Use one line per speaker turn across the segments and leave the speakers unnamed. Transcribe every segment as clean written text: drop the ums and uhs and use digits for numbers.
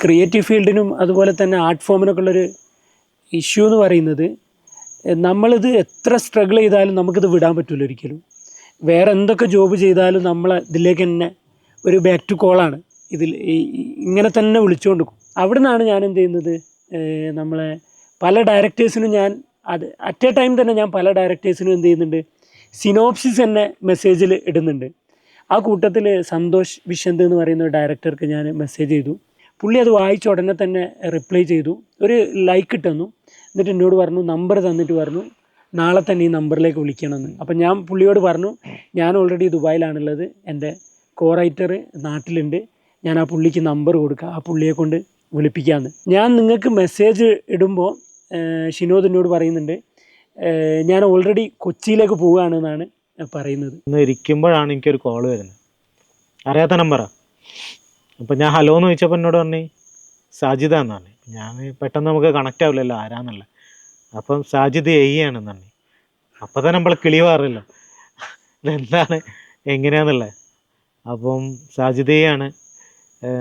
Creative ഫീൽഡിനും അതുപോലെ തന്നെ art ഫോമിനൊക്കെ ഉള്ളൊരു ഇഷ്യൂ എന്ന് പറയുന്നത്, നമ്മളിത് എത്ര സ്ട്രഗിൾ ചെയ്താലും നമുക്കിത് വിടാൻ പറ്റില്ല ഒരിക്കലും. വേറെ എന്തൊക്കെ ജോബ് ചെയ്താലും നമ്മൾ ഇതിലേക്ക് തന്നെ ഒരു ബാക്ക് ടു കോളാണ്. ഇങ്ങനെ തന്നെ വിളിച്ചുകൊണ്ടിരിക്കും. അവിടെ നിന്നാണ് ഞാൻ എന്ത് ചെയ്യുന്നത്, നമ്മളെ പല ഡയറക്ടേഴ്സിനും ഞാൻ അറ്റ് എ ടൈം തന്നെ ഞാൻ പല ഡയറക്ടേഴ്സിനും എന്ത് ചെയ്യുന്നുണ്ട്, സിനോപ്സിസ് തന്നെ മെസ്സേജിൽ ഇടുന്നുണ്ട്. ആ കൂട്ടത്തിൽ സന്തോഷ് വിശന്ത് എന്ന് പറയുന്ന ഒരു ഡയറക്ടർക്ക് ഞാൻ മെസ്സേജ് ചെയ്തു. പുള്ളി അത് വായിച്ച ഉടനെ തന്നെ റിപ്ലൈ ചെയ്തു, ഒരു ലൈക്ക് ഇട്ടു. എന്നിട്ട് എന്നോട് പറഞ്ഞു, നമ്പർ തന്നിട്ട് പറഞ്ഞു നാളെ തന്നെ ഈ നമ്പറിലേക്ക് വിളിക്കണമെന്ന്. അപ്പം ഞാൻ പുള്ളിയോട് പറഞ്ഞു, ഞാൻ ഓൾറെഡി ദുബായിലാണുള്ളത്, എൻ്റെ കോ റൈറ്റർ നാട്ടിലുണ്ട്, ഞാൻ ആ പുള്ളിക്ക് നമ്പർ കൊടുക്കുക, ആ പുള്ളിയെ കൊണ്ട് വിളിപ്പിക്കാമെന്ന്. ഞാൻ നിങ്ങൾക്ക് മെസ്സേജ് ഇടുമ്പോൾ ഷിനോദ് എന്നോട് പറയുന്നുണ്ട്, ഞാൻ ഓൾറെഡി കൊച്ചിയിലേക്ക് പോവുകയാണെന്നാണ് പറയുന്നത്.
ഇന്ന് ഇരിക്കുമ്പോഴാണ് എനിക്കൊരു കോൾ വരുന്നത്, അറിയാത്ത നമ്പറാണ്. അപ്പം ഞാൻ ഹലോ എന്ന് ചോദിച്ചപ്പോൾ എന്നോട് പറഞ്ഞു സാജിദ എന്ന് പറഞ്ഞു. ഞാൻ പെട്ടെന്ന് നമുക്ക് കണക്റ്റ് ആവില്ലല്ലോ ആരാന്നുള്ളത്. അപ്പം സാജിദ് ആണെന്ന് പറഞ്ഞു. അപ്പം തന്നെ നമ്മൾ കിളി മാറില്ലോ ഇതെന്താണ് എങ്ങനെയാന്നുള്ളത്. അപ്പം സാജിദയാണ്,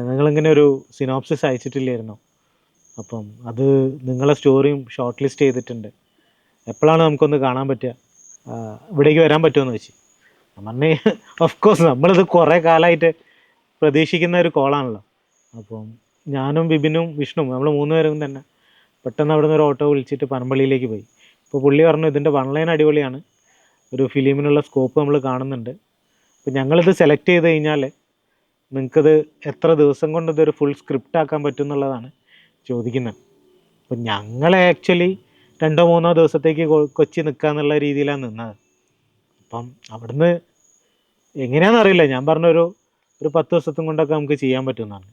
നിങ്ങളിങ്ങനെ ഒരു സിനോപ്സിസ് അയച്ചിട്ടില്ലായിരുന്നു, അപ്പം അത് നിങ്ങളെ സ്റ്റോറിയും ഷോർട്ട് ലിസ്റ്റ് ചെയ്തിട്ടുണ്ട്, എപ്പോഴാണ് നമുക്കൊന്ന് കാണാൻ പറ്റുക, ഇവിടേക്ക് വരാൻ പറ്റുമെന്ന് വെച്ച്. ഞാൻ പറഞ്ഞു ഓഫ് കോഴ്സ്, നമ്മളിത് കുറേ കാലമായിട്ട് പ്രതീക്ഷിക്കുന്ന ഒരു കോളാണല്ലോ. അപ്പം ഞാനും ബിബിനും വിഷ്ണു നമ്മൾ 3 പേരും തന്നെ പെട്ടെന്ന് അവിടെ നിന്ന് ഒരു ഓട്ടോ വിളിച്ചിട്ട് പനമ്പള്ളിയിലേക്ക് പോയി. ഇപ്പോൾ പുള്ളി പറഞ്ഞു ഇതിൻ്റെ വൺലൈൻ അടിപൊളിയാണ്, ഒരു ഫിലിമിനുള്ള സ്കോപ്പ് നമ്മൾ കാണുന്നുണ്ട്, അപ്പോൾ ഞങ്ങളിത് സെലക്ട് ചെയ്ത് കഴിഞ്ഞാൽ നിങ്ങൾക്കത് എത്ര ദിവസം കൊണ്ട് ഇതൊരു ഫുൾ സ്ക്രിപ്റ്റ് ആക്കാൻ പറ്റും എന്നുള്ളതാണ് ചോദിക്കുന്നത്. അപ്പം ഞങ്ങൾ ആക്ച്വലി 2-3 ദിവസത്തേക്ക് കൊച്ചി നിൽക്കുക എന്നുള്ള രീതിയിലാണ് നിന്നത്. അപ്പം അവിടുന്ന് എങ്ങനെയാണെന്ന് അറിയില്ല, ഞാൻ പറഞ്ഞൊരു 10 ദിവസത്തും കൊണ്ടൊക്കെ നമുക്ക് ചെയ്യാൻ പറ്റുമെന്നാണ്.